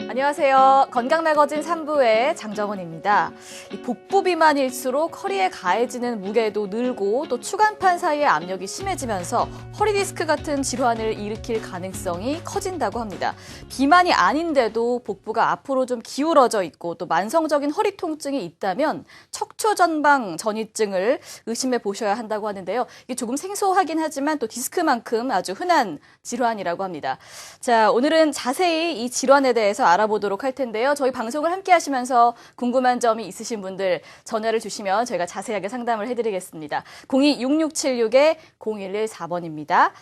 안녕하세요. 건강매거진 3부의 장정은입니다. 이 복부 비만일수록 허리에 가해지는 무게도 늘고 또 추간판 사이의 압력이 심해지면서 허리 디스크 같은 질환을 일으킬 가능성이 커진다고 합니다. 비만이 아닌데도 복부가 앞으로 좀 기울어져 있고 또 만성적인 허리 통증이 있다면 척추전방 전이증을 의심해 보셔야 한다고 하는데요. 이게 조금 생소하긴 하지만 또 디스크만큼 아주 흔한 질환이라고 합니다. 자, 오늘은 자세히 이 질환에 대해서 알아보도록 할 텐데요. 저희 방송을 함께 하시면서 궁금한 점이 있으신 분들 전화를 주시면 저희가 자세하게 상담을 해드리겠습니다. 02-6676-0114번입니다.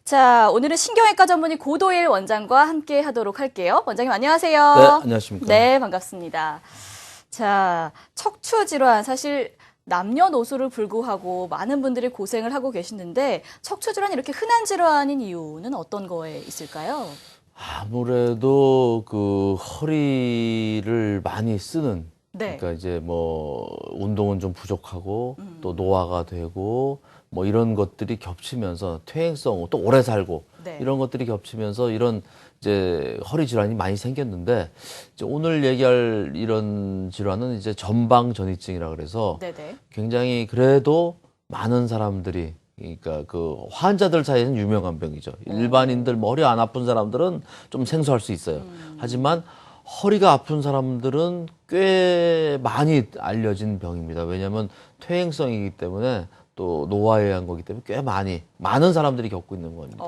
자, 오늘은 신경외과 전문의 고도일 원장과 함께 하도록 할게요. 원장님 안녕하세요. 네, 안녕하십니까. 네, 반갑습니다. 자, 척추 질환 사실 남녀노소를 불구하고 많은 분들이 고생을 하고 계시는데 척추 질환이 이렇게 흔한 질환인 이유는 어떤 거에 있을까요? 아무래도 그 허리를 많이 쓰는, 네. 그러니까 이제 뭐 운동은 좀 부족하고 또 노화가 되고 뭐 이런 것들이 겹치면서 퇴행성, 또 오래 살고 네. 이런 것들이 겹치면서 이런 이제 허리 질환이 많이 생겼는데, 이제 오늘 얘기할 이런 질환은 이제 전방전이증이라 그래서 네네. 굉장히 그래도 많은 사람들이, 그러니까 그 환자들 사이에는 유명한 병이죠. 일반인들 머리 안 아픈 사람들은 좀 생소할 수 있어요. 하지만 허리가 아픈 사람들은 꽤 많이 알려진 병입니다. 왜냐하면 퇴행성이기 때문에 또 노화에 의한 거기 때문에 꽤 많은 사람들이 겪고 있는 겁니다.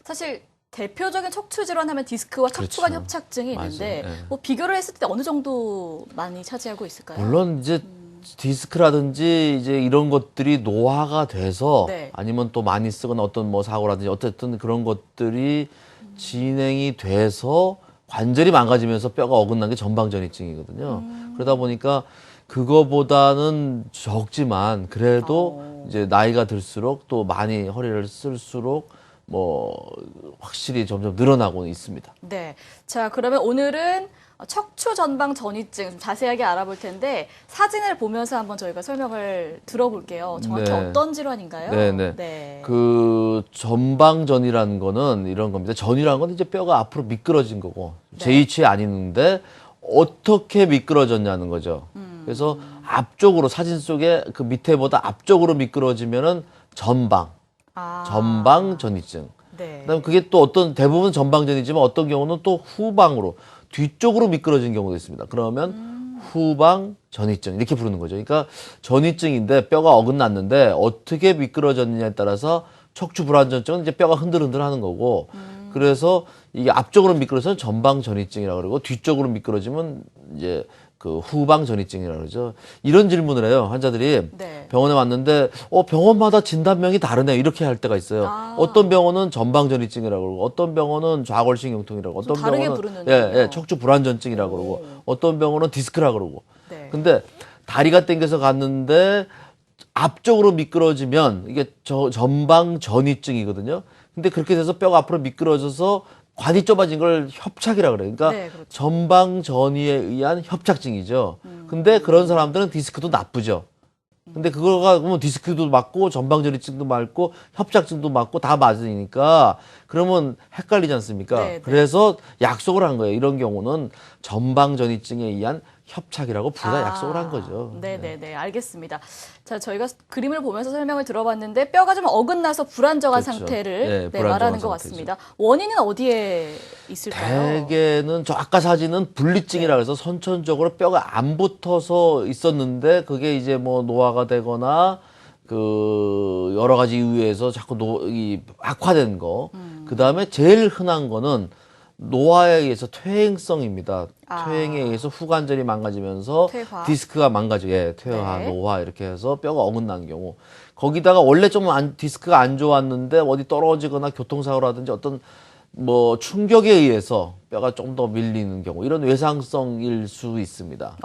사실 대표적인 척추 질환 하면 디스크와 척추관 그렇죠. 협착증이 있는데 맞아요. 네. 뭐 비교를 했을 때 어느 정도 많이 차지하고 있을까요? 물론 이제 디스크라든지 이제 이런 것들이 노화가 돼서 네. 아니면 또 많이 쓰거나 어떤 뭐 사고라든지 어쨌든 그런 것들이 진행이 돼서 관절이 망가지면서 뼈가 어긋난 게 전방전이증이거든요. 그러다 보니까 그거보다는 적지만 그래도 이제 나이가 들수록 또 많이 허리를 쓸수록 뭐 확실히 점점 늘어나고는 있습니다. 네. 자, 그러면 오늘은 척추 전방 전이증 좀 자세하게 알아볼 텐데 사진을 보면서 한번 저희가 설명을 들어볼게요. 정확히 네. 어떤 질환인가요? 네네. 네. 그 전방전이라는 거는 이런 겁니다. 전이라는 건 이제 뼈가 앞으로 미끄러진 거고 네. 제2치 아니는데 어떻게 미끄러졌냐는 거죠. 그래서 앞쪽으로 사진 속에 그 밑에보다 앞쪽으로 미끄러지면은 전방전이증. 네. 그다음에 그게 또 어떤 대부분 전방전이지만 어떤 경우는 또 후방으로 뒤쪽으로 미끄러진 경우도 있습니다. 그러면 후방 전이증 이렇게 부르는 거죠. 그러니까 전이증인데 뼈가 어긋났는데 어떻게 미끄러졌느냐에 따라서 척추 불안전증은 이제 뼈가 흔들흔들하는 거고, 그래서 이게 앞쪽으로 미끄러져서 전방 전이증이라고 그러고 뒤쪽으로 미끄러지면 이제 그 후방 전이증이라고 그러죠. 이런 질문을 해요, 환자들이. 네. 병원에 왔는데 병원마다 진단명이 다르네 이렇게 할 때가 있어요. 어떤 병원은 전방 전이증이라고 그러고 어떤 병원은 좌골신경통이라고, 어떤 다르게 병원은 부르는군요. 척추 불안전증이라고 그러고 어떤 병원은 디스크라고 그러고. 네. 근데 다리가 당겨서 갔는데 앞쪽으로 미끄러지면 이게 전방 전이증이거든요. 근데 그렇게 돼서 뼈가 앞으로 미끄러져서 관이 좁아진 걸 협착이라 그래요. 그러니까 네, 그렇죠. 전방 전이에 의한 협착증이죠. 근데 그런 사람들은 디스크도 나쁘죠. 근데 그거가 뭐 디스크도 맞고 전방전이증도 맞고 협착증도 맞고 다 맞으니까 그러면 헷갈리지 않습니까? 네, 네. 그래서 약속을 한 거예요. 이런 경우는 전방전이증에 의한 협착이라고 부르다 약속을 한 거죠. 네네네, 알겠습니다. 자, 저희가 그림을 보면서 설명을 들어봤는데 뼈가 좀 어긋나서 불안정한 그렇죠. 상태를 네, 불안정한 말하는 것 상태죠. 같습니다. 원인은 어디에 있을까요? 대개는 저 아까 사진은 분리증이라 해서 선천적으로 뼈가 안 붙어서 있었는데 그게 이제 뭐 노화가 되거나 그 여러 가지 이유에서 자꾸 이 악화된 거. 그다음에 제일 흔한 거는 노화에 의해서 퇴행성입니다. 퇴행에 의해서 후관절이 망가지면서 퇴화. 디스크가 망가지게 퇴화, 네. 노화 이렇게 해서 뼈가 어긋난 경우. 거기다가 원래 좀 디스크가 안 좋았는데 어디 떨어지거나 교통사고라든지 어떤 뭐 충격에 의해서 뼈가 좀 더 밀리는 경우, 이런 외상성일 수 있습니다.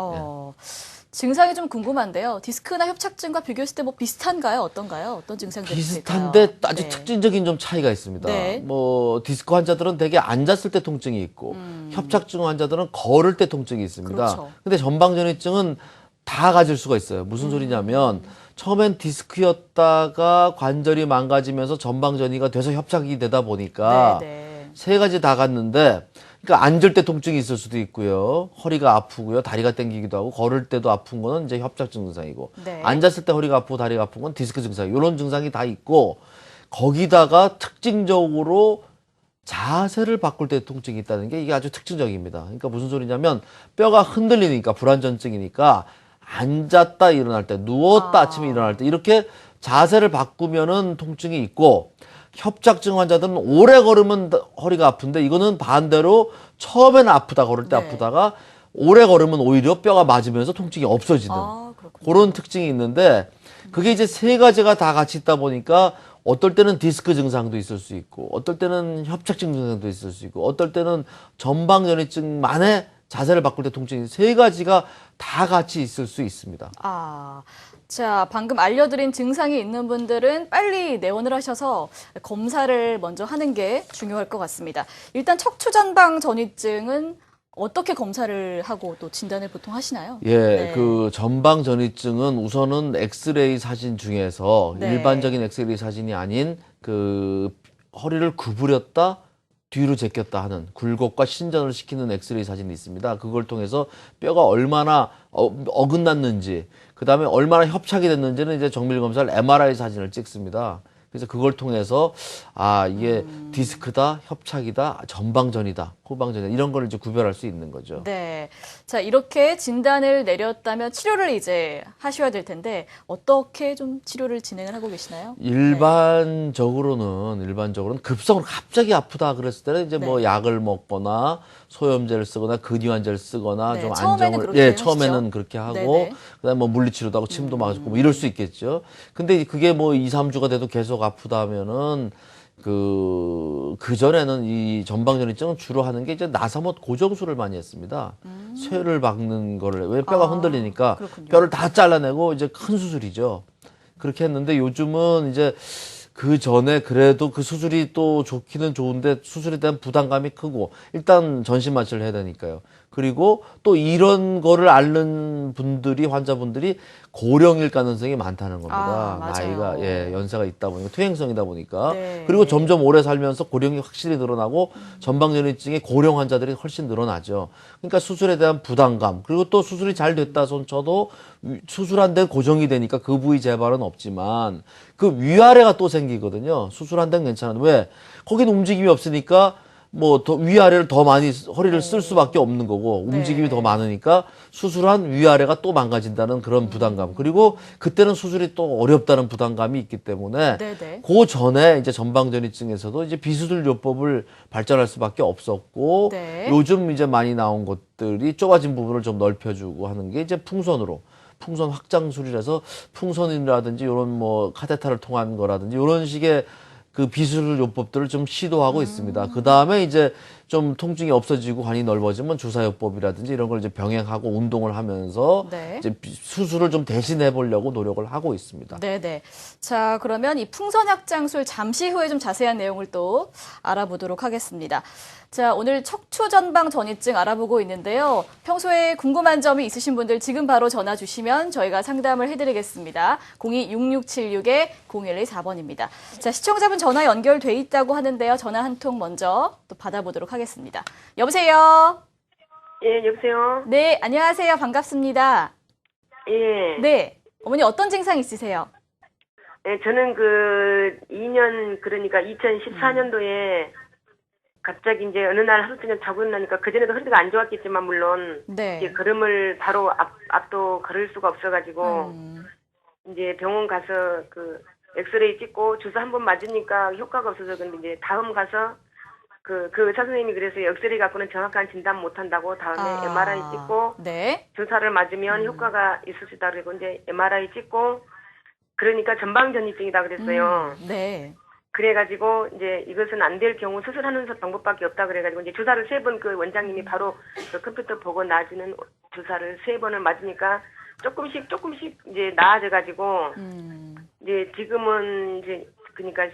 증상이 좀 궁금한데요. 디스크나 협착증과 비교했을 때 뭐 비슷한가요? 어떤가요? 어떤 증상들이 있을까요? 비슷한데 아주 네. 특징적인 좀 차이가 있습니다. 네. 뭐 디스크 환자들은 대개 앉았을 때 통증이 있고 협착증 환자들은 걸을 때 통증이 있습니다. 그렇죠. 근데 전방전이증은 다 가질 수가 있어요. 무슨 소리냐면 처음엔 디스크였다가 관절이 망가지면서 전방전이가 돼서 협착이 되다 보니까 네. 세 가지 다 갔는데 그러니까 앉을 때 통증이 있을 수도 있고요. 허리가 아프고요. 다리가 당기기도 하고 걸을 때도 아픈 거는 이제 협착증 증상이고 네. 앉았을 때 허리가 아프고 다리가 아픈 건 디스크 증상. 이런 증상이 다 있고 거기다가 특징적으로 자세를 바꿀 때 통증이 있다는 게 이게 아주 특징적입니다. 그러니까 무슨 소리냐면 뼈가 흔들리니까 불안전증이니까 앉았다 일어날 때 누웠다 아침에 일어날 때 이렇게 자세를 바꾸면은 통증이 있고 협착증 환자들은 오래 걸으면 허리가 아픈데 이거는 반대로 처음에는 아프다 걸을 때 네. 아프다가 오래 걸으면 오히려 뼈가 맞으면서 통증이 없어지는 그렇군요. 그런 특징이 있는데 그게 이제 세 가지가 다 같이 있다 보니까 어떨 때는 디스크 증상도 있을 수 있고 어떨 때는 협착증 증상도 있을 수 있고 어떨 때는 전방전이증만의 자세를 바꿀 때 통증이 세 가지가 다 같이 있을 수 있습니다. 자, 방금 알려드린 증상이 있는 분들은 빨리 내원을 하셔서 검사를 먼저 하는 게 중요할 것 같습니다. 일단 척추전방 전이증은 어떻게 검사를 하고 또 진단을 보통 하시나요? 예, 네. 그 전방 전이증은 우선은 엑스레이 사진 중에서 네. 일반적인 엑스레이 사진이 아닌 그 허리를 구부렸다 뒤로 제꼈다 하는 굴곡과 신전을 시키는 엑스레이 사진이 있습니다. 그걸 통해서 뼈가 얼마나 어긋났는지, 그 다음에 얼마나 협착이 됐는지는 이제 정밀 검사를 MRI 사진을 찍습니다. 그래서 그걸 통해서 이게 디스크다, 협착이다, 전방전이다, 후방전이다 이런 걸 이제 구별할 수 있는 거죠. 네. 자, 이렇게 진단을 내렸다면 치료를 이제 하셔야 될 텐데 어떻게 좀 치료를 진행을 하고 계시나요? 일반적으로는 급성으로 갑자기 아프다 그랬을 때는 이제 뭐 네. 약을 먹거나 소염제를 쓰거나 근유한제를 쓰거나 네, 좀 처음에는 안정을 그렇게 처음에는 하시죠. 그렇게 하고 네네. 그다음에 뭐 물리치료도 하고 침도 맞고 뭐 이럴 수 있겠죠. 근데 그게 뭐 2, 3주가 돼도 계속 아프다 하면은 그전에는 이 전방전이증은 주로 하는 게 이제 나사못 고정술을 많이 했습니다. 쇠를 박는 거를, 왜 뼈가 흔들리니까 그렇군요. 뼈를 다 잘라내고 이제 큰 수술이죠. 그렇게 했는데 요즘은 이제 그 전에 그래도 그 수술이 또 좋기는 좋은데 수술에 대한 부담감이 크고 일단 전신 마취를 해야 되니까요. 그리고 또 이런 거를 앓는 분들이 환자분들이 고령일 가능성이 많다는 겁니다. 맞아요. 나이가 연세가 있다 보니까 퇴행성이다 보니까 네. 그리고 점점 오래 살면서 고령이 확실히 늘어나고 전방전이증의 고령 환자들이 훨씬 늘어나죠. 그러니까 수술에 대한 부담감 그리고 또 수술이 잘 됐다 손 쳐도 수술한 데 고정이 되니까 그 부위 재발은 없지만 그 위아래가 또 생기거든요. 수술한 데는 괜찮은데 왜? 거기는 움직임이 없으니까 뭐 더 위아래를 더 많이 허리를 쓸 수밖에 없는 거고 움직임이 네. 더 많으니까 수술한 위아래가 또 망가진다는 그런 부담감 그리고 그때는 수술이 또 어렵다는 부담감이 있기 때문에 네네. 그 전에 이제 전방전이증에서도 이제 비수술 요법을 발전할 수밖에 없었고 네. 요즘 이제 많이 나온 것들이 좁아진 부분을 좀 넓혀주고 하는 게 이제 풍선 확장술이라서 풍선이라든지 이런 뭐 카테타를 통한 거라든지 이런 식의 그 비수술 요법들을 좀 시도하고 있습니다. 그 다음에 이제 좀 통증이 없어지고 관이 넓어지면 주사요법이라든지 이런 걸 이제 병행하고 운동을 하면서 네. 이제 수술을 좀 대신해 보려고 노력을 하고 있습니다. 네네. 자, 그러면 이 풍선 확장술 잠시 후에 좀 자세한 내용을 또 알아보도록 하겠습니다. 자, 오늘 척추 전방 전이증 알아보고 있는데요. 평소에 궁금한 점이 있으신 분들 지금 바로 전화 주시면 저희가 상담을 해드리겠습니다. 02-6676-0124번입니다. 자, 시청자분 전화 연결돼 있다고 하는데요. 전화 한 통 먼저 또 받아보도록 하겠습니다. 여보세요? 예, 여보세요? 네, 안녕하세요. 반갑습니다. 예. 네, 어머니 어떤 증상 있으세요? 예, 저는 2년, 그러니까 2014년도에 갑자기 이제 어느 날 하루 종일 자고 일어나니까 그전에도 허리가 안 좋았겠지만 물론 네. 이제 걸음을 바로 앞도 걸을 수가 없어가지고 이제 병원 가서 엑스레이 찍고 주사 한 번 맞으니까 효과가 없어서 근데 이제 다음 가서 그 의사 선생님이 그래서 엑스레이 갖고는 정확한 진단 못 한다고 다음에 MRI 찍고 네. 주사를 맞으면 효과가 있을 수 있다 그리고 이제 MRI 찍고 그러니까 전방전이증이다 그랬어요. 네. 그래가지고 이제 이것은 안 될 경우 수술하는 방법밖에 없다 그래가지고 이제 주사를 3번 그 원장님이 바로 그 컴퓨터 보고 놔주는 주사를 3번을 맞으니까 조금씩 이제 나아져가지고 이제 지금은 이제 그러니까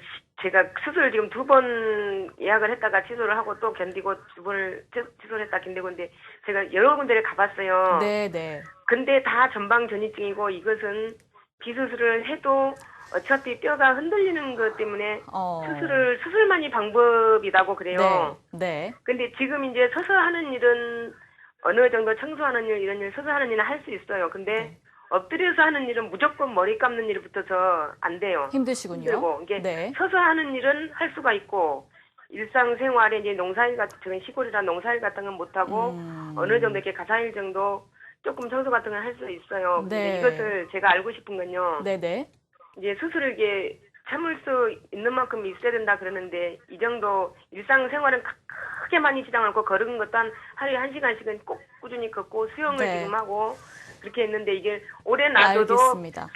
제가 수술 지금 2번 예약을 했다가 취소를 하고 또 견디고 2번을 취소를 했다 견디고 근데 제가 여러 군데를 가봤어요. 네, 네. 근데 다 전방전이증이고 이것은 비수술을 해도 어차피 뼈가 흔들리는 것 때문에 어. 수술만이 방법이라고 그래요. 네. 근데 지금 이제 서서 하는 일은 어느 정도 청소하는 일, 이런 일, 서서 하는 일은 할 수 있어요. 근데 엎드려서 하는 일은 무조건 머리 감는 일부터서 안 돼요. 힘드시군요. 힘들고. 이게 네. 서서 하는 일은 할 수가 있고, 일상생활에 이제 농사일 같은, 시골이라 농사일 같은 건 못하고, 어느 정도 이렇게 가사일 정도 조금 청소 같은 건 할 수 있어요. 근데 네. 이것을 제가 알고 싶은 건요. 네네. 이제 수술을 이게 참을 수 있는 만큼 있어야 된다 그러는데, 이 정도 일상생활은 크게 많이 지장 않고 걸은 것도 하루에 1시간씩은 꼭 꾸준히 걷고 수영을 네. 지금 하고 그렇게 했는데 이게 오래 놔둬도 알겠습니다.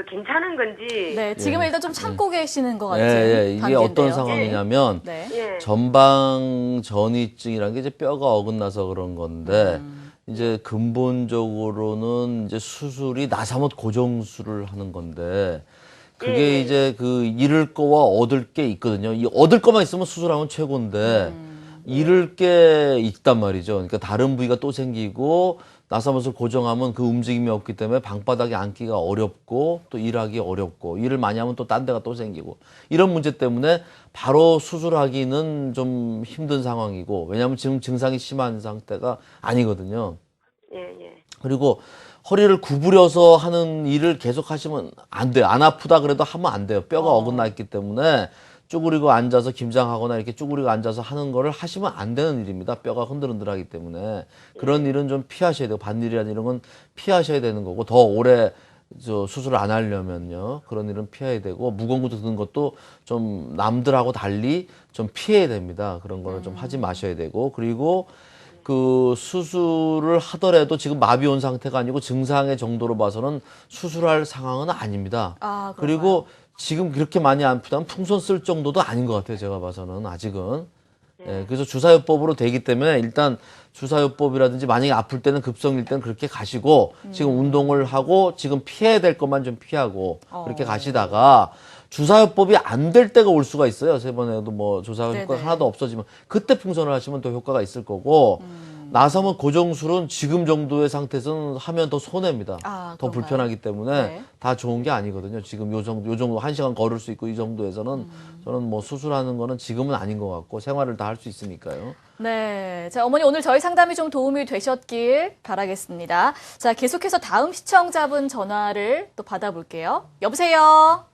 괜찮은 건지. 네, 지금은 일단 좀 참고 계시는 것 같은 이게 단계인데요. 어떤 상황이냐면 네. 예. 전방 전이증이라는 게 이제 뼈가 어긋나서 그런 건데 이제 근본적으로는 이제 수술이 나사못 고정술을 하는 건데 그게 예. 이제 그 잃을 거와 얻을 게 있거든요. 이 얻을 거만 있으면 수술하면 최고인데 잃을 게 있단 말이죠. 그러니까 다른 부위가 또 생기고 나사못을 고정하면 그 움직임이 없기 때문에 방바닥에 앉기가 어렵고 또 일하기 어렵고 일을 많이 하면 또 딴 데가 또 생기고 이런 문제 때문에 바로 수술하기는 좀 힘든 상황이고 왜냐하면 지금 증상이 심한 상태가 아니거든요. 예. 그리고 허리를 구부려서 하는 일을 계속 하시면 안 돼요. 안 아프다 그래도 하면 안 돼요. 뼈가 어긋나 있기 때문에 쭈그리고 앉아서 김장하거나 이렇게 쭈그리고 앉아서 하는 거를 하시면 안 되는 일입니다. 뼈가 흔들흔들하기 때문에. 그런 일은 좀 피하셔야 되고 반일이라는 이런 건 피하셔야 되는 거고 더 오래 수술을 안 하려면요. 그런 일은 피해야 되고 무거운 것도 드는 것도 좀 남들하고 달리 좀 피해야 됩니다. 그런 거는 좀 하지 마셔야 되고 그리고 그 수술을 하더라도 지금 마비 온 상태가 아니고 증상의 정도로 봐서는 수술할 상황은 아닙니다. 아, 그리고 지금 그렇게 많이 아프다면 풍선 쓸 정도도 아닌 것 같아요. 제가 봐서는 아직은. 예, 그래서 주사요법으로 되기 때문에 일단 주사요법이라든지 만약에 아플 때는 급성일 때는 그렇게 가시고 지금 운동을 하고 지금 피해야 될 것만 좀 피하고 그렇게 가시다가 주사요법이 안 될 때가 올 수가 있어요. 세 번 해도 뭐 주사 효과가 네네. 하나도 없어지면 그때 풍선을 하시면 더 효과가 있을 거고 나사못 고정술은 지금 정도의 상태에서는 하면 더 손해입니다. 아, 더 그런가요? 불편하기 때문에 네. 다 좋은 게 아니거든요. 지금 요 정도 1시간 걸을 수 있고 이 정도에서는 저는 뭐 수술하는 거는 지금은 아닌 것 같고 생활을 다 할 수 있으니까요. 네. 자, 어머니 오늘 저희 상담이 좀 도움이 되셨길 바라겠습니다. 자, 계속해서 다음 시청자분 전화를 또 받아볼게요. 여보세요?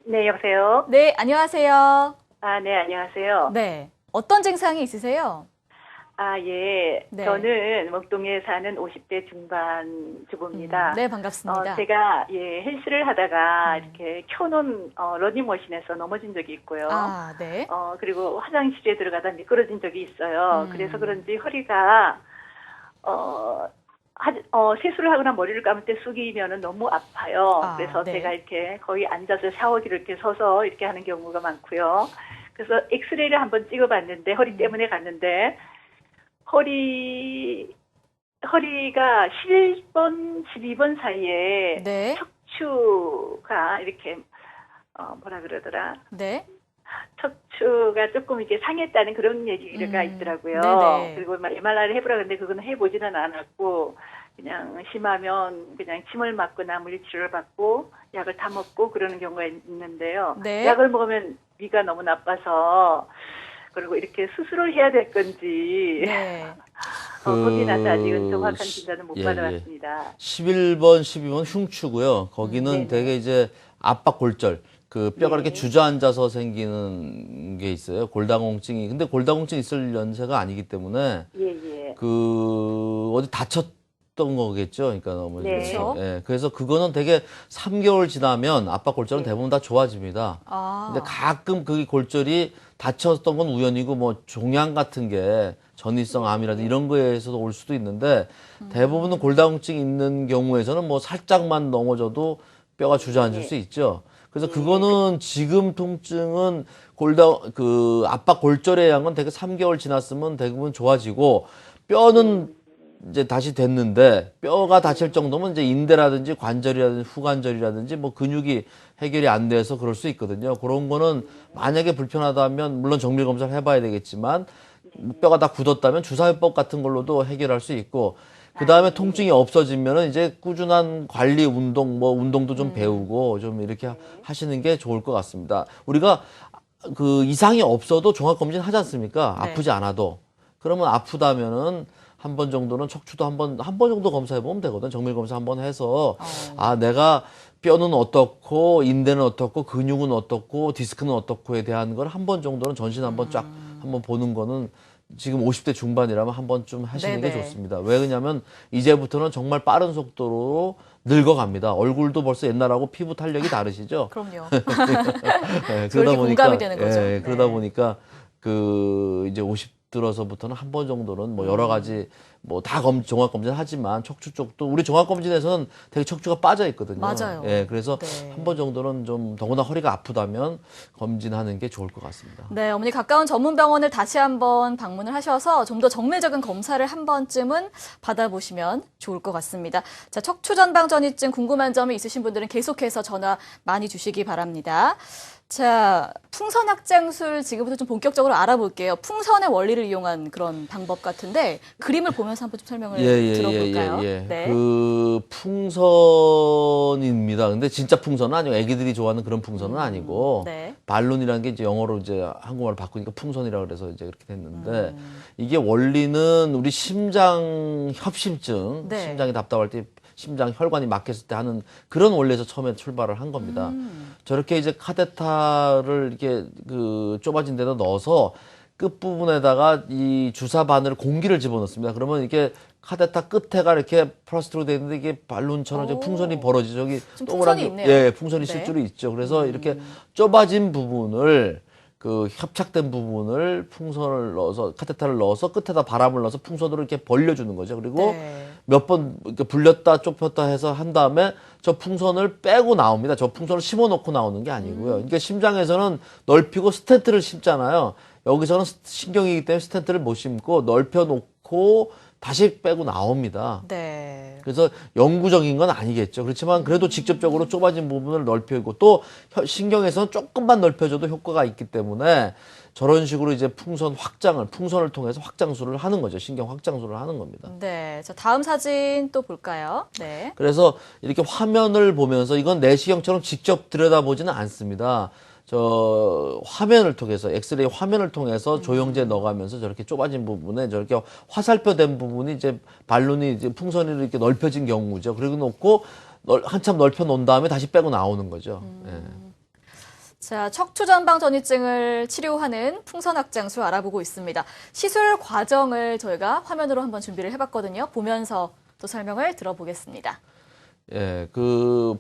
네, 여보세요? 네, 안녕하세요. 아, 네, 안녕하세요. 네. 어떤 증상이 있으세요? 아, 예. 네. 저는 목동에 사는 50대 중반 주부입니다. 네, 반갑습니다. 제가 헬스를 하다가 이렇게 켜놓은 러닝머신에서 넘어진 적이 있고요. 아, 네. 그리고 화장실에 들어가다 미끄러진 적이 있어요. 그래서 그런지 허리가 세수를 하거나 머리를 감을 때 숙이면은 너무 아파요. 아, 그래서 네. 제가 이렇게 거의 앉아서 샤워기를 이렇게 서서 이렇게 하는 경우가 많고요. 그래서 엑스레이를 한번 찍어봤는데 허리 때문에 갔는데 허리가 11번, 12번 사이에 네. 척추가 이렇게 뭐라 그러더라. 네. 척추가 조금 이렇게 상했다는 그런 얘기가 있더라고요. 네네. 그리고 막 MRI를 해보라 그랬는데 그건 해보지는 않았고 그냥 심하면 그냥 침을 맞거나 물리치료를 받고 약을 다 먹고 그러는 경우가 있는데요. 네. 약을 먹으면 위가 너무 나빠서 그리고 이렇게 수술을 해야 될 건지 네. 겁이 나서 아직은 정확한 진단은 못 예, 받아봤습니다. 11번, 12번 흉추고요. 거기는 네네. 되게 이제 압박골절, 그 뼈가 네. 이렇게 주저앉아서 생기는 게 있어요. 골다공증이. 근데 골다공증 있을 연세가 아니기 때문에 예. 그 어디 다쳤던 거겠죠. 그러니까 너무 네. 그렇죠. 예. 그래서 그거는 되게 3개월 지나면 압박골절은 대부분 다 좋아집니다. 아. 근데 가끔 그 골절이 다쳤던 건 우연이고 뭐 종양 같은 게 전이성 암이라든지 이런 거에 의해서도 올 수도 있는데 대부분은 골다공증이 있는 경우에서는 뭐 살짝만 넘어져도 뼈가 주저앉을 수 있죠. 그래서 그거는 지금 통증은 압박 골절에 의한 건 되게 3개월 지났으면 대부분 좋아지고 뼈는 이제 다시 됐는데 뼈가 다칠 정도면 이제 인대라든지 관절이라든지 후관절이라든지 뭐 근육이 해결이 안 돼서 그럴 수 있거든요. 그런 거는 만약에 불편하다면 물론 정밀 검사를 해봐야 되겠지만 뼈가 다 굳었다면 주사요법 같은 걸로도 해결할 수 있고 그 다음에 통증이 없어지면은 이제 꾸준한 관리 운동, 뭐 운동도 좀 배우고 좀 이렇게 하시는 게 좋을 것 같습니다. 우리가 그 이상이 없어도 종합검진 하지 않습니까? 네. 아프지 않아도. 그러면 아프다면은 한 번 정도는 척추도 한 번 정도 검사해 보면 되거든. 정밀 검사 한 번 해서 아, 내가 뼈는 어떻고 인대는 어떻고 근육은 어떻고 디스크는 어떻고에 대한 걸 한 번 정도는 전신 한번 쫙 한번 보는 거는 지금 50대 중반이라면 한 번쯤 하시는 게 네네. 좋습니다. 왜 그러냐면 이제부터는 정말 빠른 속도로 늙어갑니다. 얼굴도 벌써 옛날하고 피부 탄력이 다르시죠? 그럼요. 예, 그렇게 공감이 되는 거죠. 예, 그러다 네. 보니까 그 이제 50 들어서부터는 한 번 정도는 뭐 여러 가지 뭐 다 종합 검진 하지만 척추 쪽도 우리 종합 검진에서는 되게 척추가 빠져 있거든요. 맞아요. 예, 그래서 네. 한 번 정도는 좀 더구나 허리가 아프다면 검진하는 게 좋을 것 같습니다. 네, 어머니 가까운 전문 병원을 다시 한번 방문을 하셔서 좀 더 정밀적인 검사를 한 번쯤은 받아보시면 좋을 것 같습니다. 자, 척추 전방 전이증 궁금한 점이 있으신 분들은 계속해서 전화 많이 주시기 바랍니다. 자, 풍선 확장술 지금부터 좀 본격적으로 알아볼게요. 풍선의 원리를 이용한 그런 방법 같은데 그림을 보면서 한번 좀 설명을 들어볼까요? 네. 그 풍선입니다. 근데 진짜 풍선은 아니고 애기들이 좋아하는 그런 풍선은 아니고 네. 발론이라는 게 이제 영어로 이제 한국말로 바꾸니까 풍선이라 그래서 이제 그렇게 됐는데 이게 원리는 우리 심장 협심증, 네. 심장이 답답할 때 심장 혈관이 막혔을 때 하는 그런 원리에서 처음에 출발을 한 겁니다. 저렇게 이제 카데타를 이렇게 그 좁아진 데다 넣어서 끝부분에다가 이 주사 바늘 공기를 집어넣습니다. 그러면 이게 카데타 끝에가 이렇게 플라스틱으로 되어 있는데 이게 발론처럼 이제 오. 풍선이 벌어지죠. 저기 좀 동그란 풍선이 있네요. 예, 풍선이 네. 실제로 있죠. 그래서 이렇게 좁아진 부분을 그 협착된 부분을 풍선을 넣어서 카테타를 넣어서 끝에다 바람을 넣어서 풍선으로 이렇게 벌려주는 거죠. 그리고 네. 몇 번 이렇게 불렸다 좁혔다 해서 한 다음에 저 풍선을 빼고 나옵니다. 저 풍선을 심어놓고 나오는 게 아니고요. 그러니까 심장에서는 넓히고 스텐트를 심잖아요. 여기서는 신경이기 때문에 스텐트를 못 심고 넓혀놓고 다시 빼고 나옵니다. 네. 그래서 영구적인 건 아니겠죠. 그렇지만 그래도 직접적으로 좁아진 부분을 넓히고 또 신경에서는 조금만 넓혀줘도 효과가 있기 때문에 저런 식으로 이제 풍선을 통해서 확장술을 하는 거죠. 신경 확장술을 하는 겁니다. 네. 자, 다음 사진 또 볼까요? 네. 그래서 이렇게 화면을 보면서 이건 내시경처럼 직접 들여다보지는 않습니다. 저 화면을 통해서 엑스레이 화면을 통해서 조영제 넣어가면서 저렇게 좁아진 부분에 저렇게 화살표된 부분이 이제 발론이 이제 풍선이 이렇게 넓혀진 경우죠. 그리고 놓고 한참 넓혀 놓은 다음에 다시 빼고 나오는 거죠. 예. 자, 척추 전방 전이증을 치료하는 풍선 확장술 알아보고 있습니다. 시술 과정을 저희가 화면으로 한번 준비를 해봤거든요. 보면서 또 설명을 들어보겠습니다. 예, 그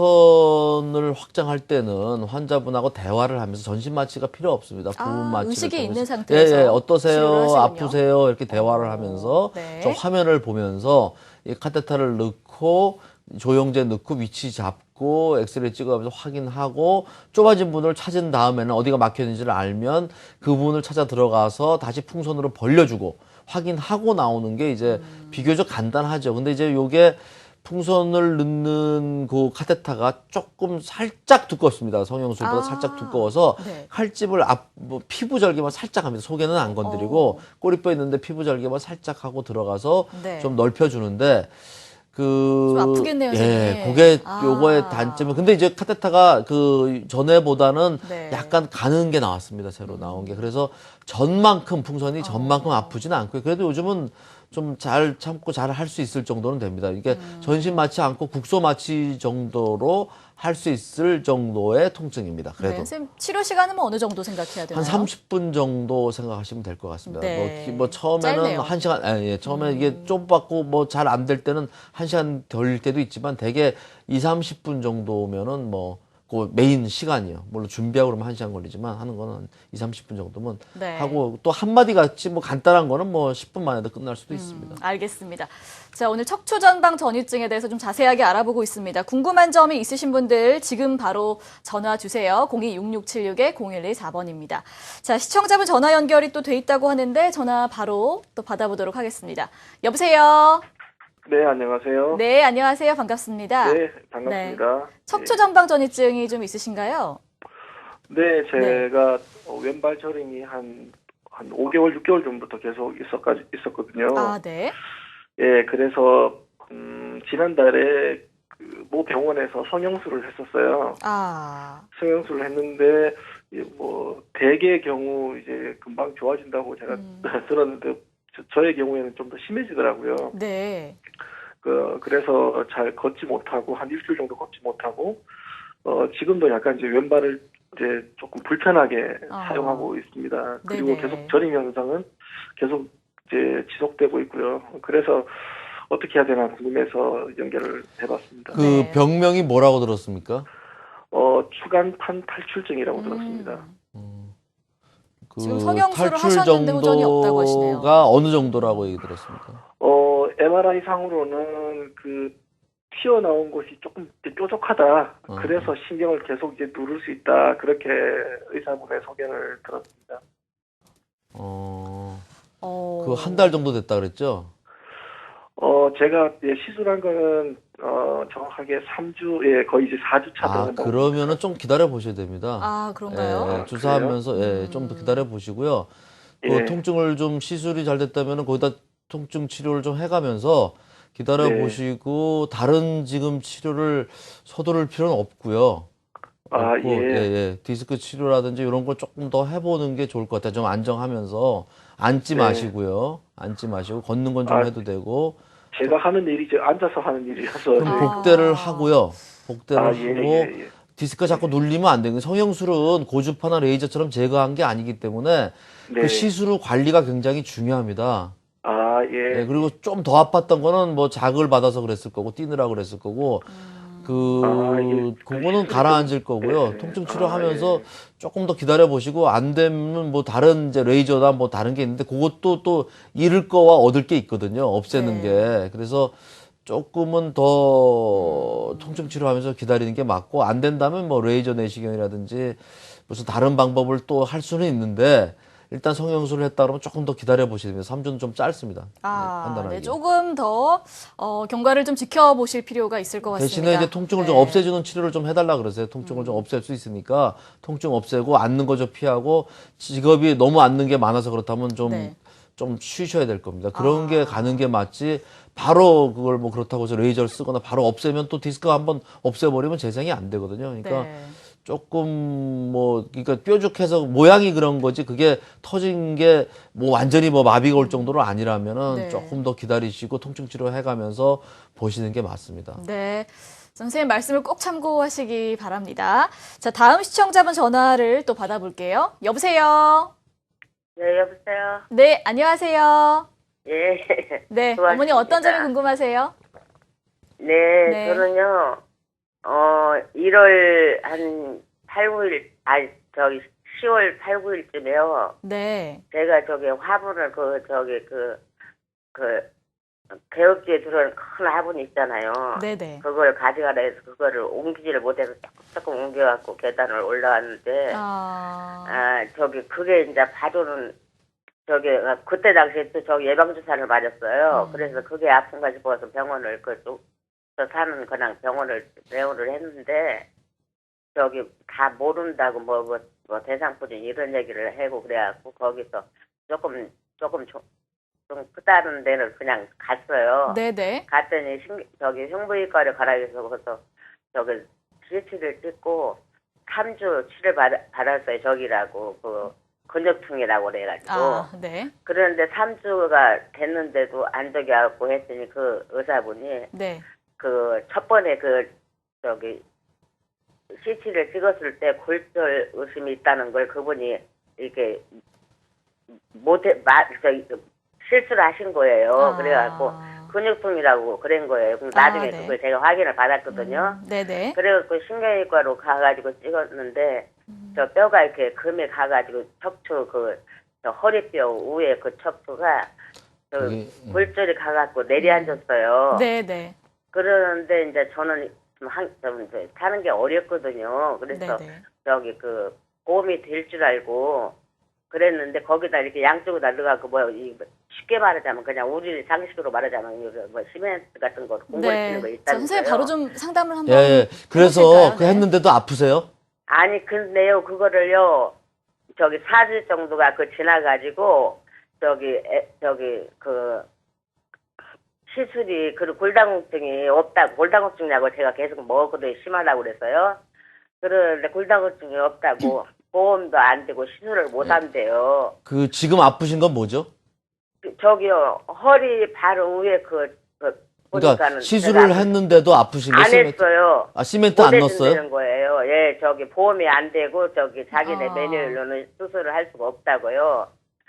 풍선을 확장할 때는 환자분하고 대화를 하면서 전신 마취가 필요 없습니다. 부분 마취를 의식이 통해서. 있는 상태에서 예, 치료를 어떠세요? 하시군요. 아프세요? 이렇게 대화를 하면서 네. 저 화면을 보면서 이 카테타를 넣고 조영제 넣고 위치 잡고 엑스레이 찍어가면서 확인하고 좁아진 부분을 찾은 다음에는 어디가 막혔는지를 알면 그 부분을 찾아 들어가서 다시 풍선으로 벌려주고 확인하고 나오는 게 이제 비교적 간단하죠. 근데 이제 요게 풍선을 넣는 그 카테타가 조금 살짝 두껍습니다. 성형술보다 살짝 두꺼워서 네. 칼집을 뭐 피부 절개만 살짝 합니다. 속에는 안 건드리고 꼬리뼈 있는데 피부 절개만 살짝 하고 들어가서 네. 좀 넓혀주는데 그 좀 아프겠네요, 예, 선생님. 그게 아. 요거의 단점은 근데 이제 카테타가 그 전에보다는 네. 약간 가는 게 나왔습니다. 새로 나온 게. 그래서 전만큼 풍선이 전만큼 아프지는 않고요. 그래도 요즘은 좀 잘 참고 잘 할 수 있을 정도는 됩니다. 이게 전신 마취 않고 국소 마취 정도로 할 수 있을 정도의 통증입니다. 그래도. 네, 선생님 치료 시간은 뭐 어느 정도 생각해야 되나요? 한 30분 정도 생각하시면 될 것 같습니다. 네. 뭐 처음에는 짧네요. 1시간, 예, 처음에 이게 좁았고 뭐 잘 안 될 때는 1시간 걸릴 때도 있지만 대개 2, 30분 정도면은 뭐 그 메인 시간이요. 물론 준비하고 그러면 1시간 걸리지만 하는 거는 2, 30분 정도면 네. 하고 또 한마디 같이 뭐 간단한 거는 뭐 10분 만에도 끝날 수도 있습니다. 알겠습니다. 자, 오늘 척추 전방 전이증에 대해서 좀 자세하게 알아보고 있습니다. 궁금한 점이 있으신 분들 지금 바로 전화 주세요. 0266-0114번입니다. 자, 시청자분 전화 연결이 또 돼 있다고 하는데 전화 바로 또 받아보도록 하겠습니다. 여보세요? 네, 안녕하세요. 네, 안녕하세요. 반갑습니다. 네, 반갑습니다. 척추 전방 전이증이 좀 있으신가요? 네, 제가 왼발 저림이 한 5개월, 6개월 전부터 계속 있었거든요. 아, 네. 예, 그래서 지난달에 모 병원에서 성형수를 했었어요. 아, 성형수를 했는데 뭐 대개의 경우 이제 금방 좋아진다고 제가 들었는데 저의 경우에는 좀 더 심해지더라고요. 네. 그래서 잘 걷지 못하고 한 일주일 정도 걷지 못하고 지금도 약간 이제 왼발을 이제 조금 불편하게 아. 사용하고 있습니다. 그리고 네네. 계속 저림 현상은 계속 이제 지속되고 있고요. 그래서 어떻게 해야 되나 궁금해서 연결을 해봤습니다. 그 네. 병명이 뭐라고 들었습니까? 추간판 탈출증이라고 들었습니다. 그 지금 성형수를 탈출 하셨는데 후전이 없다고 하시네요. 정도가 어느 정도라고 얘기 들었습니까? MRI 상으로는 튀어나온 곳이 조금 뾰족하다. 그래서 신경을 계속 이제 누를 수 있다. 그렇게 의사분의 소견을 들었습니다. 그 한 달 정도 됐다 그랬죠? 제가 시술한 거는 정확하게 3주, 예, 거의 이제 4주 차 되는 그러면은 좀 기다려 보셔야 됩니다. 아, 그런가요? 예, 주사하면서 좀 더 기다려 보시고요. 그 예. 통증을 좀 시술이 잘 됐다면은 거기다 통증 치료를 좀 해가면서 기다려 네. 보시고 다른 지금 치료를 서두를 필요는 없고요. 아, 없고, 예. 디스크 치료라든지 이런 걸 조금 더 해보는 게 좋을 것 같아요. 좀 안정하면서 앉지 네. 마시고요. 앉지 마시고 걷는 건 좀 아, 해도 되고. 제가 하는 일이 앉아서 하는 일이라서. 그럼 네. 복대를 하고요. 복대를 예, 하고 예. 디스크가 자꾸 눌리면 안 되는 성형술은 고주파나 레이저처럼 제거한 게 아니기 때문에 네. 그 시술 후 관리가 굉장히 중요합니다. 아, 예. 예, 그리고 좀 더 아팠던 거는 뭐 자극을 받아서 그랬을 거고 뛰느라고 그랬을 거고 그거는 가라앉을 거고요. 예. 통증 치료하면서 예. 조금 더 기다려 보시고 안 되면 뭐 다른 이제 레이저나 뭐 다른 게 있는데 그것도 또 잃을 거와 얻을 게 있거든요. 없애는 네. 게. 그래서 조금은 더 통증 치료하면서 기다리는 게 맞고 안 된다면 뭐 레이저 내시경이라든지 무슨 다른 방법을 또 할 수는 있는데 일단 성형수술을 했다 그러면 조금 더 기다려 보시면 3주는 좀 짧습니다. 판단하기. 네, 조금 더 경과를 좀 지켜보실 필요가 있을 것 같습니다. 대신에 이제 통증을 좀 네. 없애주는 치료를 좀 해달라 그러세요. 통증을 좀 없앨 수 있으니까 통증 없애고 앉는 거 좀 피하고 직업이 너무 앉는 게 많아서 그렇다면 네. 좀 쉬셔야 될 겁니다. 그런 게 가는 게 맞지. 바로 그걸 뭐 그렇다고 해서 레이저를 쓰거나 바로 없애면 또 디스크가 한번 없애버리면 재생이 안 되거든요. 그러니까 네. 조금 그러니까 뾰족해서 모양이 그런 거지 그게 터진 게 뭐 완전히 뭐 마비가 올 정도로 아니라면은 네. 조금 더 기다리시고 통증 치료 해가면서 보시는 게 맞습니다. 네. 선생님 말씀을 꼭 참고하시기 바랍니다. 자, 다음 시청자분 전화를 또 받아볼게요. 여보세요? 네, 여보세요. 네, 안녕하세요. 예. 네, 수고하셨습니다. 어머니 어떤 점이 궁금하세요? 네, 네. 저는요, 1월 한 8, 9일, 10월 8, 9일쯤에요. 네. 제가 화분을 개업지에 들어온 큰 화분 있잖아요. 네네. 그걸 가져가라 해서 그거를 옮기지를 못해서 조금 옮겨갖고 계단을 올라왔는데, 그게 이제 봐주는, 그때 당시에 또 예방주사를 맞았어요. 그래서 그게 아픈가 싶어서 병원을 저 사는 그냥 병원을 내원을 했는데 다 모른다고 뭐 대상포진 이런 얘기를 하고 그래갖고 거기서 조금 좀 크다는 데는 그냥 갔어요. 네네. 갔더니 흉부외과를 가라 해서 거기서 CT를 찍고 3주 치료 받았어요. 근육통이라고 그래가지고. 네. 그런데 3주가 됐는데도 안 되게하고 했더니 그 의사분이 네. 첫 번에 CT를 찍었을 때 골절 의심이 있다는 걸 그분이 이렇게 실수를 하신 거예요. 그래갖고 근육통이라고 그런 거예요. 그럼 나중에 네. 그걸 제가 확인을 받았거든요. 네네. 그래갖고 신경외과로 가가지고 찍었는데 저 뼈가 이렇게 금에 가가지고 척추 허리뼈 위에 그 척추가 골절이 가갖고 내려앉았어요. 네네. 그러는데 이제 저는 좀 사는 게 어렵거든요. 그래서 네네. 보험이 될 줄 알고 그랬는데 거기다 이렇게 양쪽으로 날려갖고 쉽게 말하자면 그냥 우리 장식으로 말하자면 시멘트 같은 거 공걸 치는 거 있다는 거예요. 선생님 바로 좀 상담을 한번 그래서 해보실까요? 그 했는데도 아프세요? 아니 근데요 그거를요 4주 정도가 지나가지고 시술이 그리고 골다공증이 없다고 골다공증 약을 제가 계속 먹어도 심하다고 그래서요. 그런데 골다공증이 없다고 보험도 안 되고 시술을 못 한대요. 그 지금 아프신 건 뭐죠? 저기요 허리 바로 위에 그러니까 보니까는 시술을 제가 했는데도 아프신 게 안 했어요. 아, 시멘트 안 못 넣었어요? 해준다는 거예요. 예, 저기 보험이 안 되고 저기 자기네 아. 매뉴얼로는 수술을 할 수가 없다고요.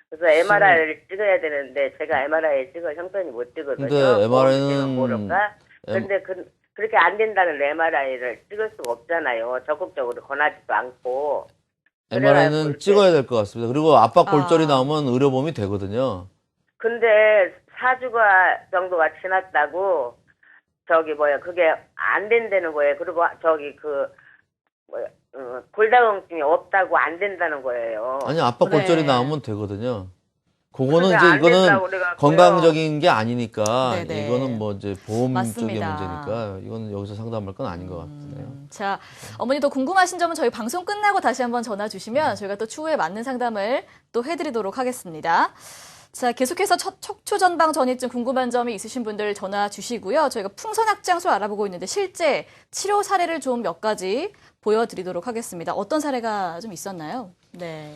그래서 MRI를 찍어야 되는데 제가 MRI 찍을 형편이 못 찍거든요. 근데 MRI 는 모를까? 근데 그렇게 안 된다는 MRI를 찍을 수가 없잖아요. 적극적으로 권하지도 않고. MRI는 그래가지고 찍어야 될 것 같습니다. 그리고 압박 골절이 아. 나오면 의료보험이 되거든요. 근데 4주가 정도가 지났다고 저기 그게 안 된다는 거예요. 그리고 저기 골다공증이 없다고 안 된다는 거예요. 아니, 압박 네. 골절이 나오면 되거든요. 그거는 근데 이제 안 이거는 된다고 그래갖고요. 건강적인 게 아니니까 네네. 이거는 뭐 이제 보험 쪽의 맞습니다. 문제니까 이거는 여기서 상담할 건 아닌 것 같네요. 자, 어머니 더 궁금하신 점은 저희 방송 끝나고 다시 한번 전화 주시면 저희가 또 추후에 맞는 상담을 또 해드리도록 하겠습니다. 자, 계속해서 척추전방 전이증 궁금한 점이 있으신 분들 전화 주시고요. 저희가 풍선악장술 알아보고 있는데 실제 치료 사례를 좀 몇 가지 보여드리도록 하겠습니다. 어떤 사례가 좀 있었나요? 네.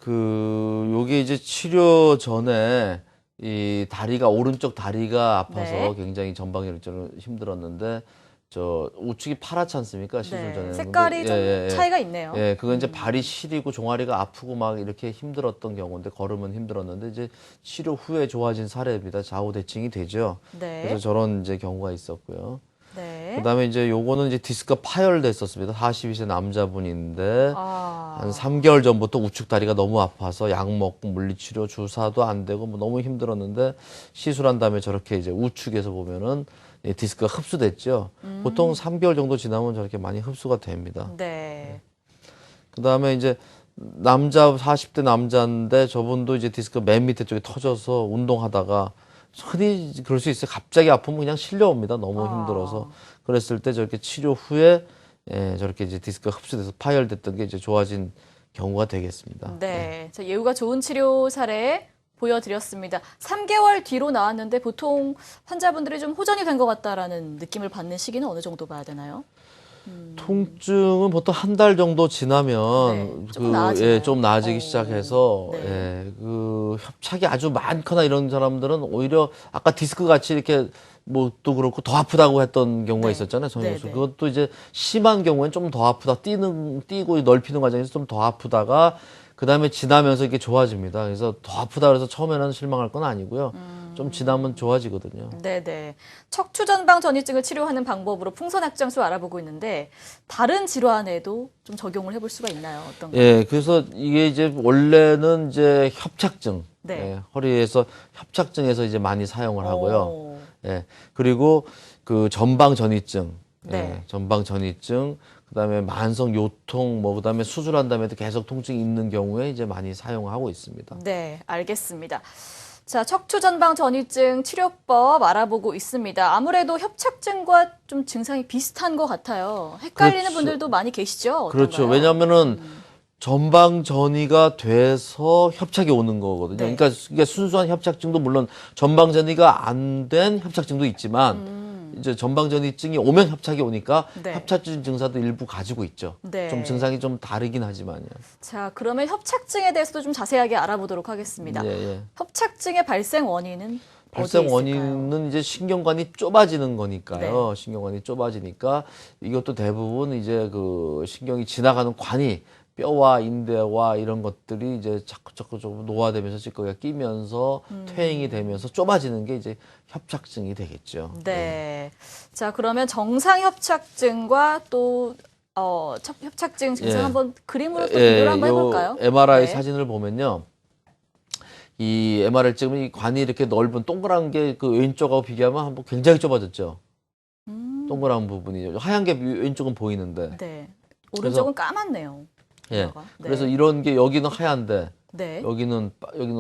요게 이제 치료 전에 이 오른쪽 다리가 아파서 네. 굉장히 전방혈전을 힘들었는데 우측이 파랗지 않습니까? 시술 네. 전에. 색깔이 좀 차이가 있네요. 예, 그건 이제 발이 시리고 종아리가 아프고 막 이렇게 힘들었던 경우인데 걸으면 힘들었는데 이제 치료 후에 좋아진 사례입니다. 좌우 대칭이 되죠. 네. 그래서 저런 이제 경우가 있었고요. 네. 그다음에 이제 요거는 이제 디스크가 파열됐었습니다. 42세 남자분인데 아. 한 3개월 전부터 우측 다리가 너무 아파서 약 먹고 물리치료 주사도 안 되고 뭐 너무 힘들었는데 시술한 다음에 저렇게 이제 우측에서 보면은 디스크가 흡수됐죠. 보통 3개월 정도 지나면 저렇게 많이 흡수가 됩니다. 네. 그다음에 이제 40대 남자인데 저분도 이제 디스크 맨 밑에 쪽에 터져서 운동하다가 흔히 그럴 수 있어요. 갑자기 아프면 그냥 실려옵니다. 너무 힘들어서. 그랬을 때 저렇게 치료 후에 저렇게 이제 디스크가 흡수돼서 파열됐던 게 이제 좋아진 경우가 되겠습니다. 네. 자, 예후가 좋은 치료 사례 보여드렸습니다. 3개월 뒤로 나왔는데 보통 환자분들이 좀 호전이 된 것 같다라는 느낌을 받는 시기는 어느 정도 봐야 되나요? 통증은 보통 한 달 정도 지나면 네, 조금 나아지나요? 좀 나아지기 오, 시작해서 네. 협착이 아주 많거나 이런 사람들은 오히려 아까 디스크 같이 이렇게 뭐 또 그렇고 더 아프다고 했던 경우가 네. 있었잖아요. 정영수. 네, 네. 그것도 이제 심한 경우엔 좀 더 아프다. 뛰고 넓히는 과정에서 좀 더 아프다가 그다음에 지나면서 이게 좋아집니다. 그래서 더 아프다 그래서 처음에는 실망할 건 아니고요. 좀 지나면 좋아지거든요. 네네. 척추전방 전이증을 치료하는 방법으로 풍선악장술 알아보고 있는데 다른 질환에도 좀 적용을 해볼 수가 있나요? 어떤가요? 예, 그래서 이게 이제 원래는 이제 협착증, 네. 예, 허리에서 협착증에서 이제 많이 사용을 하고요. 오. 예, 그리고 그 전방 전이증, 네. 예, 전방 전이증, 그다음에 만성 요통, 뭐 그다음에 수술한 다음에도 계속 통증이 있는 경우에 이제 많이 사용하고 있습니다. 네, 알겠습니다. 자, 척추전방 전이증 치료법 알아보고 있습니다. 아무래도 협착증과 좀 증상이 비슷한 것 같아요. 헷갈리는 그렇죠. 분들도 많이 계시죠? 그렇죠. 어떤가요? 왜냐하면은 전방 전이가 돼서 협착이 오는 거거든요. 네. 그러니까 이게 순수한 협착증도 물론 전방 전이가 안 된 협착증도 있지만 이제 전방 전이증이 오면 협착이 오니까 네. 협착증 증사도 일부 가지고 있죠. 네. 좀 증상이 좀 다르긴 하지만요. 자, 그러면 협착증에 대해서도 좀 자세하게 알아보도록 하겠습니다. 예, 예. 협착증의 발생 원인은 발생 어디에 있을까요? 원인은 이제 신경관이 좁아지는 거니까요. 네. 신경관이 좁아지니까 이것도 대부분 이제 그 신경이 지나가는 관이 뼈와 인대와 이런 것들이 이제 자꾸 좀 노화되면서 찌꺼기가 끼면서 퇴행이 되면서 좁아지는 게 이제 협착증이 되겠죠. 네. 자, 그러면 정상 협착증과 또 협착증 증상 예. 한번 그림으로 또 비교를 한번 해볼까요? MRI 네. 사진을 보면요. 이 MRI 찍으면 이 관이 이렇게 넓은 동그란 게 그 왼쪽하고 비교하면 한번 굉장히 좁아졌죠. 동그란 부분이 하얀 게 왼쪽은 보이는데. 네. 오른쪽은 까맣네요. 예. 네. 그래서 이런 게 여기는 하얀데 네. 여기는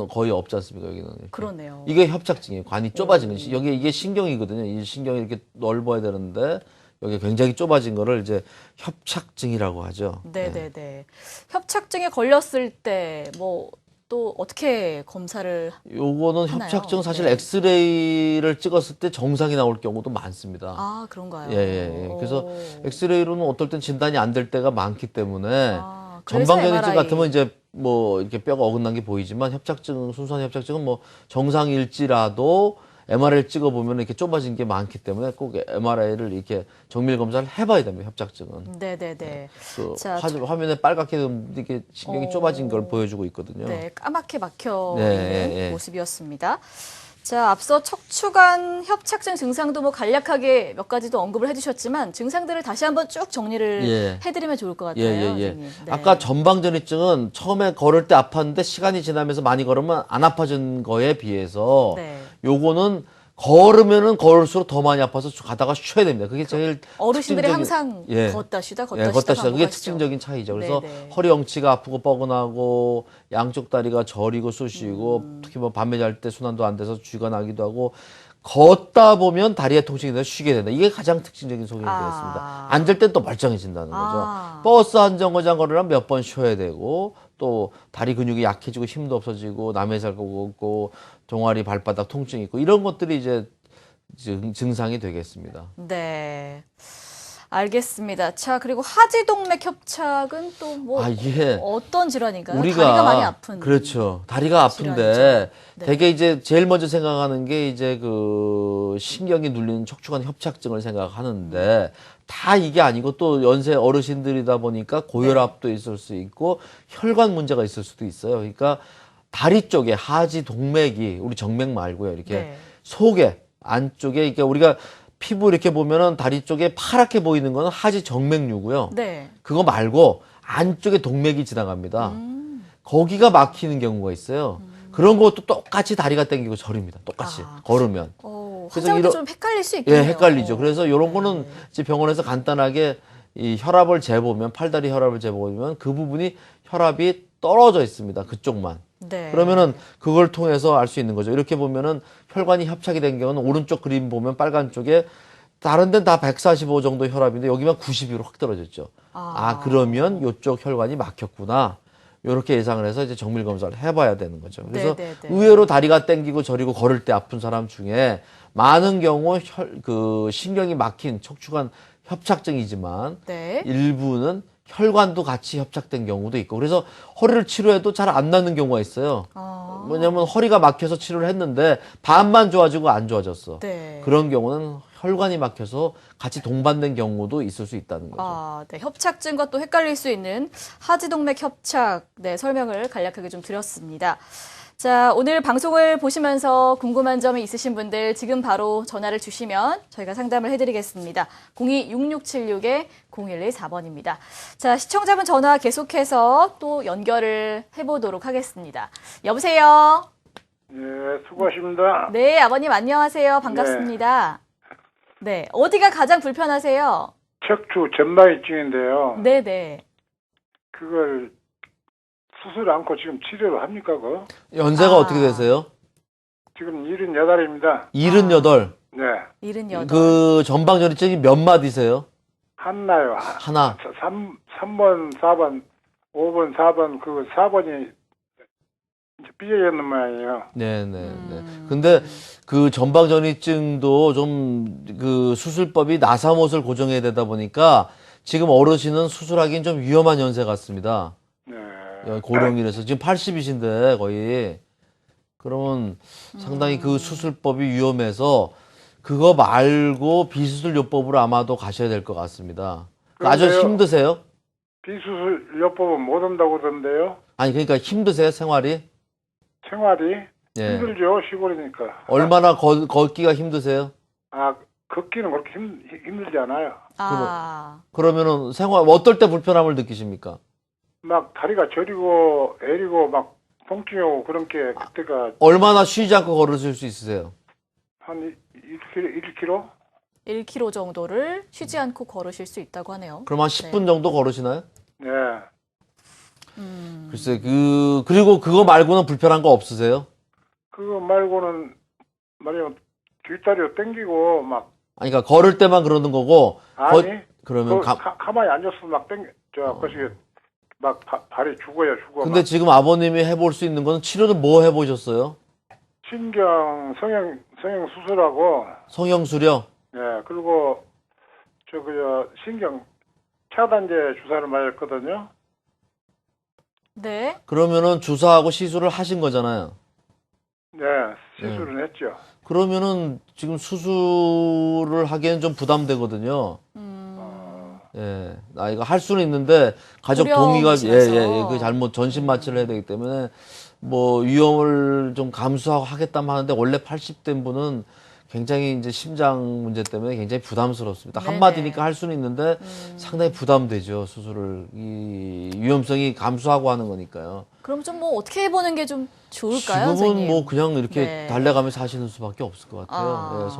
거의 없지 않습니까? 여기는 이렇게. 그러네요. 이게 협착증이에요. 관이 좁아지는 여기 이게 신경이거든요. 이 신경이 이렇게 넓어야 되는데 여기 굉장히 좁아진 거를 이제 협착증이라고 하죠. 네네네. 협착증에 걸렸을 때 뭐 또 어떻게 검사를 요거는 하나요? 협착증 사실 네. 엑스레이를 찍었을 때 정상이 나올 경우도 많습니다. 아, 그런가요? 예, 예, 예. 그래서 오. 엑스레이로는 어떨 땐 진단이 안 될 때가 많기 때문에 그래서 전방전이증 MRI. 같으면 이제 뭐 이렇게 뼈가 어긋난 게 보이지만 협착증, 순수한 협착증은 뭐 정상일지라도 MRI를 찍어보면 이렇게 좁아진 게 많기 때문에 꼭 MRI를 이렇게 정밀 검사를 해봐야 됩니다. 협착증은. 네네네. 그 자, 화면에 빨갛게 이렇게 신경이 좁아진 걸 보여주고 있거든요. 네, 까맣게 막혀 네, 있는 예, 예. 모습이었습니다. 자, 앞서 척추관 협착증 증상도 뭐 간략하게 몇 가지도 언급을 해주셨지만 증상들을 다시 한번 쭉 정리를 예. 해드리면 좋을 것 같아요. 예, 예, 예. 선생님. 네. 아까 전방전이증은 처음에 걸을 때 아팠는데 시간이 지나면서 많이 걸으면 안 아파진 거에 비해서 네. 요거는 걸으면은 걸을수록 더 많이 아파서 가다가 쉬어야 됩니다. 그게 제일 어르신들이 특징적인- 항상 예. 걷다 쉬다 예, 걷다 쉬다 그게 반복하시죠. 특징적인 차이죠. 그래서 네네. 허리 엉치가 아프고 뻐근하고 양쪽 다리가 저리고 쑤시고 특히 뭐 밤에 잘 때 순환도 안 돼서 쥐가 나기도 하고 걷다 보면 다리에 통증이 돼서 쉬게 된다. 이게 가장 특징적인 소견이 되겠습니다. 앉을 땐 또 멀쩡해진다는 거죠. 버스 안정거장 걸으려면 몇 번 쉬어야 되고 또 다리 근육이 약해지고 힘도 없어지고 남의 살고 없고 종아리 발바닥 통증이 있고 이런 것들이 이제 증상이 되겠습니다. 네. 알겠습니다. 자, 그리고 하지동맥 협착은 또 뭐 이게 어떤 질환인가요? 우리가 다리가 많이 아픈. 그렇죠. 다리가 아픈데 질환이죠. 네. 되게 이제 제일 먼저 생각하는 게 이제 그 신경이 눌리는 척추관 협착증을 생각하는데 다 이게 아니고 또 연세 어르신들이다 보니까 고혈압도 있을 수 있고 혈관 문제가 있을 수도 있어요. 그러니까 다리 쪽에 하지 동맥이 우리 정맥 말고요. 이렇게 네. 속에 안쪽에 그러니까 우리가 피부 이렇게 보면은 다리 쪽에 파랗게 보이는 거는 하지 정맥류고요. 네. 그거 말고 안쪽에 동맥이 지나갑니다. 거기가 막히는 경우가 있어요. 그런 것도 똑같이 다리가 당기고 저립니다. 똑같이 걸으면. 그래서 환자분도 이런- 좀 헷갈릴 수 있겠네요. 예, 헷갈리죠. 그래서 이런 거는 이제 병원에서 간단하게 이 혈압을 재보면 팔다리 혈압을 재보면 그 부분이 혈압이 떨어져 있습니다. 그쪽만. 네. 그러면은 그걸 통해서 알 수 있는 거죠. 이렇게 보면은 혈관이 협착이 된 경우는 오른쪽 그림 보면 빨간 쪽에 다른 데는 다 145 정도 혈압인데 여기만 92로 확 떨어졌죠. 그러면 이쪽 혈관이 막혔구나. 이렇게 예상을 해서 이제 정밀 검사를 해봐야 되는 거죠. 그래서 네. 의외로 다리가 땡기고 저리고 걸을 때 아픈 사람 중에 많은 경우 신경이 막힌 척추관 협착증이지만 네. 일부는 혈관도 같이 협착된 경우도 있고 그래서 허리를 치료해도 잘 안 낫는 경우가 있어요. 뭐냐면 허리가 막혀서 치료를 했는데 반만 좋아지고 안 좋아졌어. 네. 그런 경우는 혈관이 막혀서 같이 동반된 경우도 있을 수 있다는 거죠. 네. 협착증과 또 헷갈릴 수 있는 하지동맥 협착 설명을 간략하게 좀 드렸습니다. 자, 오늘 방송을 보시면서 궁금한 점이 있으신 분들 지금 바로 전화를 주시면 저희가 상담을 해드리겠습니다. 02-6676-0114번입니다. 자, 시청자분 전화 계속해서 또 연결을 해보도록 하겠습니다. 여보세요? 예, 수고하십니다. 네, 아버님 안녕하세요. 반갑습니다. 네, 어디가 가장 불편하세요? 척추 전방위증인데요. 네네. 그걸 수술 않고 지금 치료를 합니까, 그거? 연세가 어떻게 되세요? 지금 78입니다. 78. 네. 78. 그 전방전이증이 몇 마디세요? 한나요. 하나. 3번, 4번, 5번, 4번, 그 4번이 삐져있는 모양이에요. 네네. 근데 그 전방전이증도 좀 그 수술법이 나사못을 고정해야 되다 보니까 지금 어르신은 수술하기는 좀 위험한 연세 같습니다. 네. 고령이라서 지금 80이신데 거의 그러면 상당히 그 수술법이 위험해서 그거 말고 비수술요법으로 아마도 가셔야 될 것 같습니다. 아주 그런데요. 힘드세요? 비수술 요법은 못 한다고 그러던데요. 아니 그러니까 힘드세요 생활이? 생활이 예. 힘들죠, 시골이니까. 얼마나 걷기가 힘드세요? 걷기는 그렇게 힘들지 않아요. 그러면은 생활 어떨 때 불편함을 느끼십니까? 막 다리가 저리고 애리고 막 통증이 오고 그런 게 그때가 얼마나 쉬지 않고 걸으실 수 있으세요? 한 1km? 1km 정도를 쉬지 않고 걸으실 수 있다고 하네요. 그럼 한 10분 정도 걸으시나요? 네. 글쎄 그리고 그거 말고는 불편한 거 없으세요? 그거 말고는 말이야 뒷다리로 당기고 막 아니 그러니까 걸을 때만 그러는 거고 아니 그러면 가만히 앉았으면 막 당겨 그것이 막 발이 죽어요, 죽어. 근데 막. 지금 아버님이 해볼 수 있는 거는 치료를 뭐 해보셨어요? 신경 성형 수술하고, 성형수령? 예, 그리고 신경 차단제 주사를 맞았거든요. 네. 그러면은 주사하고 시술을 하신 거잖아요. 네, 시술은 했죠. 그러면은 지금 수술을 하기엔 좀 부담되거든요. 예, 나이가 할 수는 있는데 가족 동의가 고령이시라서. 그 잘못 전신 마취를 해야 되기 때문에 뭐 위험을 좀 감수하고 하겠다면 하는데 원래 80대 분은 굉장히 이제 심장 문제 때문에 굉장히 부담스럽습니다. 네네. 한마디니까 할 수는 있는데 상당히 부담되죠. 수술을 이 위험성이 감수하고 하는 거니까요. 그럼 좀 뭐 어떻게 해보는 게 좀 좋을까요, 지금은 선생님? 뭐 그냥 이렇게 네. 달래가면서 하시는 수밖에 없을 것 같아요. 아. 예,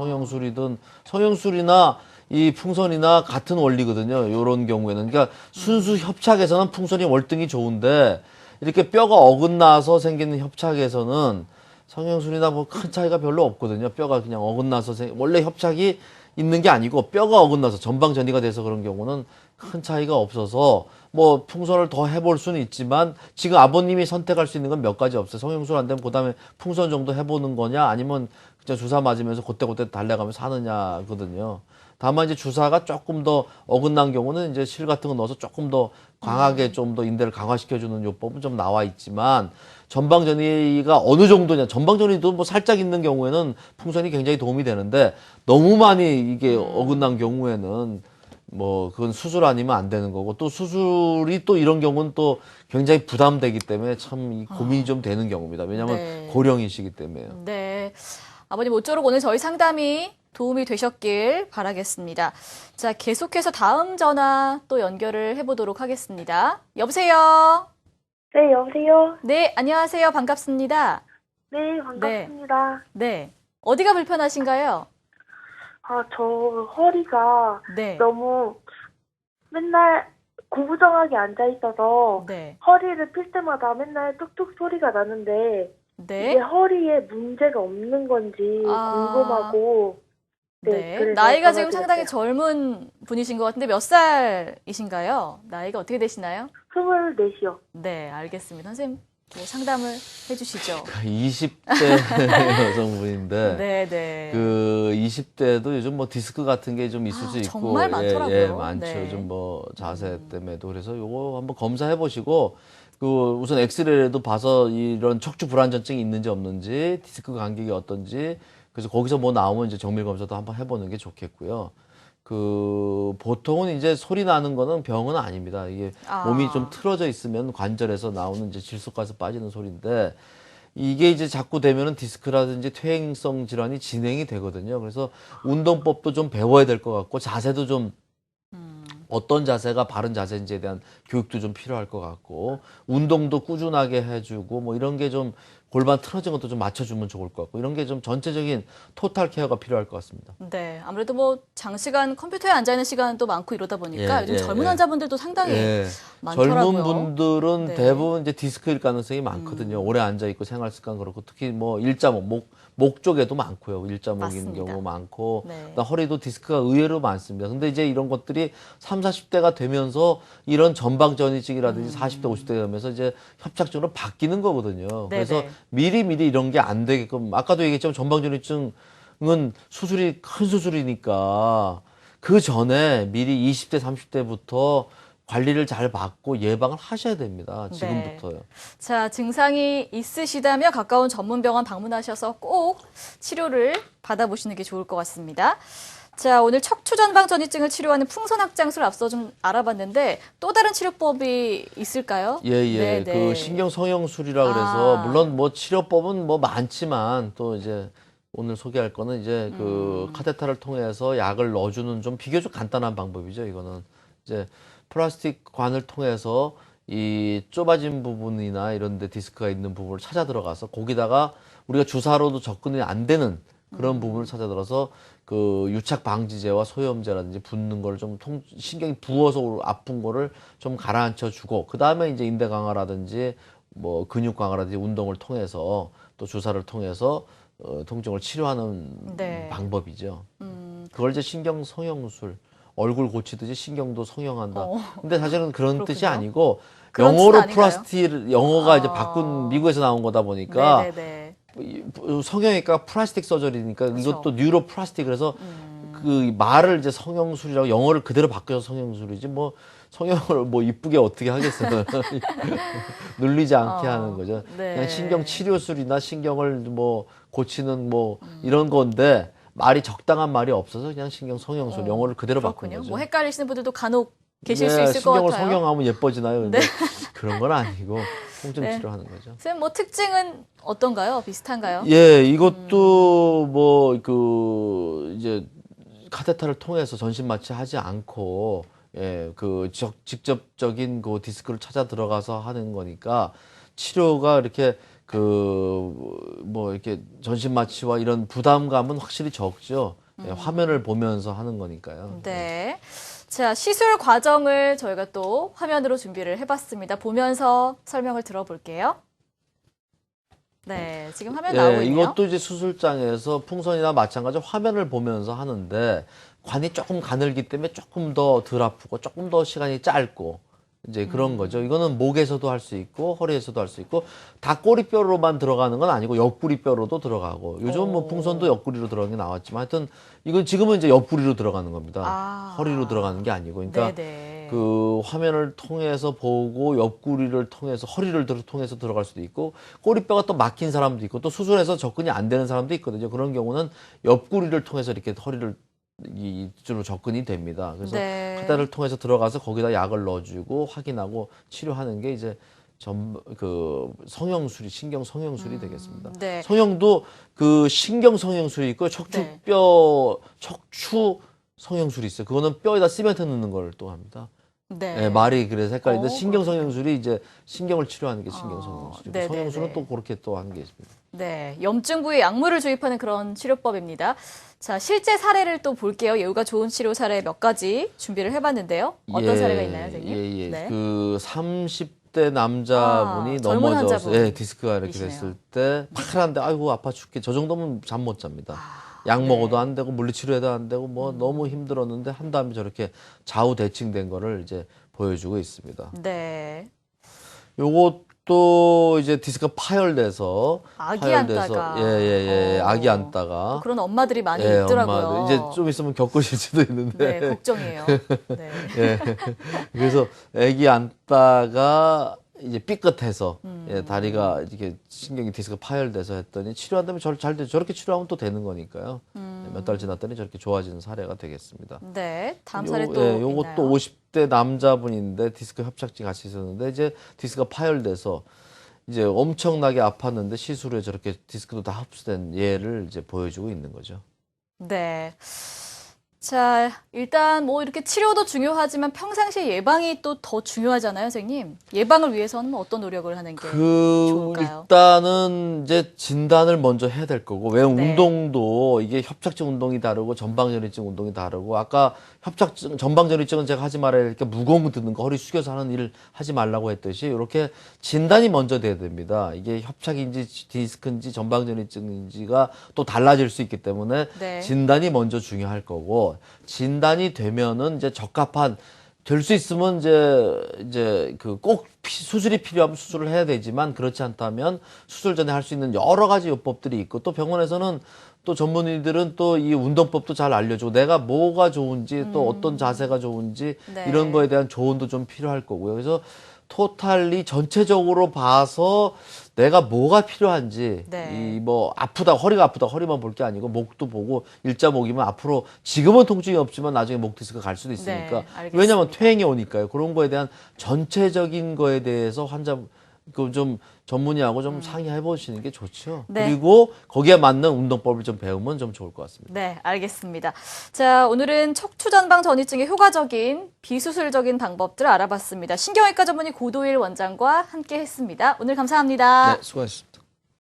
성형술이나 이 풍선이나 같은 원리거든요. 이런 경우에는 그러니까 순수 협착에서는 풍선이 월등히 좋은데 이렇게 뼈가 어긋나서 생기는 협착에서는 성형술이나 뭐 큰 차이가 별로 없거든요. 뼈가 그냥 어긋나서 원래 협착이 있는 게 아니고 뼈가 어긋나서 전방전이가 돼서 그런 경우는 큰 차이가 없어서 뭐 풍선을 더 해볼 수는 있지만 지금 아버님이 선택할 수 있는 건 몇 가지 없어요. 성형술 안 되면 그다음에 풍선 정도 해보는 거냐 아니면 그냥 주사 맞으면서 그때그때 달래가면서 하느냐거든요. 다만 이제 주사가 조금 더 어긋난 경우는 이제 실 같은 거 넣어서 조금 더 강하게 좀 더 인대를 강화시켜주는 요법은 좀 나와 있지만 전방전이가 어느 정도냐 전방전이도 뭐 살짝 있는 경우에는 풍선이 굉장히 도움이 되는데 너무 많이 이게 어긋난 경우에는 뭐 그건 수술 아니면 안 되는 거고 또 수술이 또 이런 경우는 또 굉장히 부담되기 때문에 참 이 고민이 좀 되는 경우입니다. 왜냐하면 네. 고령이시기 때문에요. 네. 아버님 모쪼록 오늘 저희 상담이 도움이 되셨길 바라겠습니다. 자, 계속해서 다음 전화 또 연결을 해보도록 하겠습니다. 여보세요? 네, 여보세요? 네, 안녕하세요. 반갑습니다. 네, 반갑습니다. 네. 어디가 불편하신가요? 아, 저 허리가 네. 너무 맨날 구부정하게 앉아 있어서 네. 허리를 필 때마다 맨날 뚝뚝 소리가 나는데 네. 이게 허리에 문제가 없는 건지 궁금하고 네. 그래서 나이가 지금 전화드렸어요. 상당히 젊은 분이신 것 같은데 몇 살이신가요? 나이가 어떻게 되시나요? 24이요. 네, 알겠습니다. 선생님 뭐 상담을 해주시죠. 20대 여성분인데 네, 네. 그 20대도 요즘 뭐 디스크 같은 게 좀 있을 수 있고 정말 많더라고요. 예, 많죠. 네. 요즘 뭐 자세 때문에도 그래서 요거 한번 검사해 보시고 그 우선 엑스레이라도 봐서 이런 척추 불안전증이 있는지 없는지 디스크 간격이 어떤지 그래서 거기서 뭐 나오면 이제 정밀 검사도 한번 해보는 게 좋겠고요. 그 보통은 이제 소리 나는 거는 병은 아닙니다. 이게 몸이 좀 틀어져 있으면 관절에서 나오는 이제 질소가스 빠지는 소리인데 이게 이제 자꾸 되면은 디스크라든지 퇴행성 질환이 진행이 되거든요. 그래서 운동법도 좀 배워야 될 것 같고 자세도 좀 어떤 자세가 바른 자세인지에 대한 교육도 좀 필요할 것 같고 운동도 꾸준하게 해주고 뭐 이런 게 좀 골반 틀어진 것도 좀 맞춰주면 좋을 것 같고 이런 게 좀 전체적인 토탈 케어가 필요할 것 같습니다. 네, 아무래도 뭐 장시간 컴퓨터에 앉아 있는 시간도 많고 이러다 보니까 예, 요즘 예, 젊은 예. 환자분들도 상당히 예. 많더라고요. 젊은 분들은 네. 대부분 이제 디스크일 가능성이 많거든요. 오래 앉아 있고 생활 습관 그렇고 특히 뭐 일자목 목 쪽에도 많고요. 일자목인 맞습니다. 경우 많고 네. 그다음 허리도 디스크가 의외로 많습니다. 근데 이제 이런 것들이 30, 40대가 되면서 이런 전방전이증이라든지 40대, 50대 되면서 이제 협착증으로 바뀌는 거거든요. 그래서 미리미리 이런 게 안 되게끔 아까도 얘기했지만 전방전이증은 수술이 큰 수술이니까 그 전에 미리 20대, 30대부터 관리를 잘 받고 예방을 하셔야 됩니다. 지금부터요. 자, 증상이 있으시다면 가까운 전문병원 방문하셔서 꼭 치료를 받아보시는 게 좋을 것 같습니다. 자, 오늘 척추 전방 전이증을 치료하는 풍선 확장술을 앞서 좀 알아봤는데 또 다른 치료법이 있을까요? 예. 그 신경 성형술이라 그래서 물론 뭐 치료법은 뭐 많지만 또 이제 오늘 소개할 거는 이제 그 카테터를 통해서 약을 넣어주는 좀 비교적 간단한 방법이죠. 이거는 이제 플라스틱 관을 통해서 이 좁아진 부분이나 이런 데 디스크가 있는 부분을 찾아 들어가서 거기다가 우리가 주사로도 접근이 안 되는 그런 부분을 찾아 들어서 그 유착 방지제와 소염제라든지 붓는 걸 좀 신경이 부어서 아픈 거를 좀 가라앉혀 주고 그다음에 이제 인대 강화라든지 뭐 근육 강화라든지 운동을 통해서 또 주사를 통해서 통증을 치료하는 방법이죠. 그걸 이제 신경 성형술. 얼굴 고치듯이 신경도 성형한다. 근데 사실은 그런 뜻이 그렇군요. 아니고 그런 영어로 뜻은 아닌가요? 플라스틱 영어가 이제 바꾼 미국에서 나온 거다 보니까 네네네. 성형외과 플라스틱 서저리니까 그렇죠. 이것도 뉴로 플라스틱 그래서 그 말을 이제 성형술이라고 영어를 그대로 바꿔서 성형술이지 뭐 성형을 뭐 이쁘게 어떻게 하겠어요. 눌리지 않게 하는 거죠. 네. 그냥 신경 치료술이나 신경을 뭐 고치는 뭐 이런 건데 말이 적당한 말이 없어서 그냥 신경 성형술 영어를 그대로 바꾼 그렇군요. 거죠. 뭐 헷갈리시는 분들도 간혹 계실 수 네, 있을 것 신경을 같아요. 성형하면 예뻐지나요? 근데 네. 그런 건 아니고 통증 네. 치료하는 거죠. 선생님 뭐 특징은 어떤가요? 비슷한가요? 예, 이것도 뭐 그 이제 카테터를 통해서 전신 마취하지 않고 그 직접적인 그 디스크를 찾아 들어가서 하는 거니까 치료가 이렇게 그 뭐 이렇게 전신 마취와 이런 부담감은 확실히 적죠. 화면을 보면서 하는 거니까요. 네. 자, 시술 과정을 저희가 또 화면으로 준비를 해봤습니다. 보면서 설명을 들어볼게요. 네, 지금 화면 나오고 예, 있네요. 이것도 이제 수술장에서 풍선이나 마찬가지로 화면을 보면서 하는데 관이 조금 가늘기 때문에 조금 더 덜 아프고 조금 더 시간이 짧고 이제 그런 거죠. 이거는 목에서도 할 수 있고 허리에서도 할 수 있고 다 꼬리뼈로만 들어가는 건 아니고 옆구리뼈로도 들어가고 요즘 뭐 풍선도 옆구리로 들어가는 게 나왔지만 하여튼 이건 지금은 이제 옆구리로 들어가는 겁니다. 아. 허리로 들어가는 게 아니고 그러니까 네네. 그 화면을 통해서 보고 옆구리를 통해서 허리를 통해서 들어갈 수도 있고 꼬리뼈가 또 막힌 사람도 있고 또 수술해서 접근이 안 되는 사람도 있거든요. 그런 경우는 옆구리를 통해서 이렇게 허리를 이쪽으로 접근이 됩니다. 그래서 네. 카테터를 통해서 들어가서 거기다 약을 넣어주고 확인하고 치료하는 게 이제 그 성형술이 신경 성형술이 되겠습니다. 네. 성형도 그 신경 성형술이 있고 척추뼈 척추 성형술이 있어요. 그거는 뼈에다 시멘트 넣는 걸 또 합니다. 네. 예, 말이 그래서 헷갈리는데 신경 그렇군요. 성형술이 이제 신경을 치료하는 게 신경 성형술이고 네네네. 성형술은 또 그렇게 또 하는 게 있습니다. 네, 염증 부위에 약물을 주입하는 그런 치료법입니다. 자, 실제 사례를 또 볼게요. 예후가 좋은 치료 사례 몇 가지 준비를 해봤는데요. 어떤 사례가 있나요, 선생님? 예. 네. 그 30대 남자분이 젊은 넘어져서 환자분. 디스크가 이렇게 이시네요. 됐을 때 파란데 아이고 아파 죽게 저 정도면 잠 못 잡니다. 약 먹어도 안 되고 물리치료해도 안 되고 뭐 너무 힘들었는데 한 다음에 저렇게 좌우 대칭된 거를 이제 보여주고 있습니다. 네. 요것도 이제 디스크가 파열돼서 아기 앉다가. 아기 앉다가 그런 엄마들이 많이 예, 있더라고요. 엄마들 이제 좀 있으면 겪으실 수도 있는데 네, 걱정이에요. 네. 예. 그래서 아기 앉다가 이제 삐끗해서 다리가 이렇게 신경이 디스크가 파열돼서 했더니 치료한다면 잘 돼. 저렇게 치료하면 또 되는 거니까요. 몇 달 지났더니 저렇게 좋아지는 사례가 되겠습니다. 네, 다음 사례 또 요것도 있나요? 50대 남자분인데 디스크 협착증 같이 있었는데 이제 디스크가 파열돼서 이제 엄청나게 아팠는데 시술 후에 저렇게 디스크도 다 흡수된 예를 이제 보여주고 있는 거죠. 네. 자, 일단 뭐 이렇게 치료도 중요하지만 평상시에 예방이 또 더 중요하잖아요, 선생님. 예방을 위해서는 어떤 노력을 하는 게 좋을까요? 일단은 이제 진단을 먼저 해야 될 거고, 왜 네. 운동도 이게 협착증 운동이 다르고 전방전이증 운동이 다르고, 아까 협착증, 전방전이증은 제가 하지 말아야 할 게 무거운 거 드는 거, 허리 숙여서 하는 일을 하지 말라고 했듯이, 이렇게 진단이 먼저 돼야 됩니다. 이게 협착인지 디스크인지 전방전이증인지가 또 달라질 수 있기 때문에 네. 진단이 먼저 중요할 거고, 진단이 되면은 이제 적합한 될 수 있으면 이제 그 꼭 수술이 필요하면 수술을 해야 되지만 그렇지 않다면 수술 전에 할 수 있는 여러 가지 요법들이 있고 또 병원에서는 또 전문의들은 또 이 운동법도 잘 알려주고 내가 뭐가 좋은지 또 어떤 자세가 좋은지 네. 이런 거에 대한 조언도 좀 필요할 거고요. 그래서 토탈리 전체적으로 봐서 내가 뭐가 필요한지 네. 이 뭐 아프다 허리가 아프다 허리만 볼 게 아니고 목도 보고 일자목이면 앞으로 지금은 통증이 없지만 나중에 목 디스크가 갈 수도 있으니까 네, 알겠습니다. 왜냐하면 퇴행이 오니까요. 그런 거에 대한 전체적인 거에 대해서 환자 그 좀 전문의하고 좀 상의해 보시는 게 좋죠. 네. 그리고 거기에 맞는 운동법을 좀 배우면 좀 좋을 것 같습니다. 네, 알겠습니다. 자, 오늘은 척추전방 전이증의 효과적인 비수술적인 방법들을 알아봤습니다. 신경외과 전문의 고도일 원장과 함께 했습니다. 오늘 감사합니다. 네, 수고하셨습니다.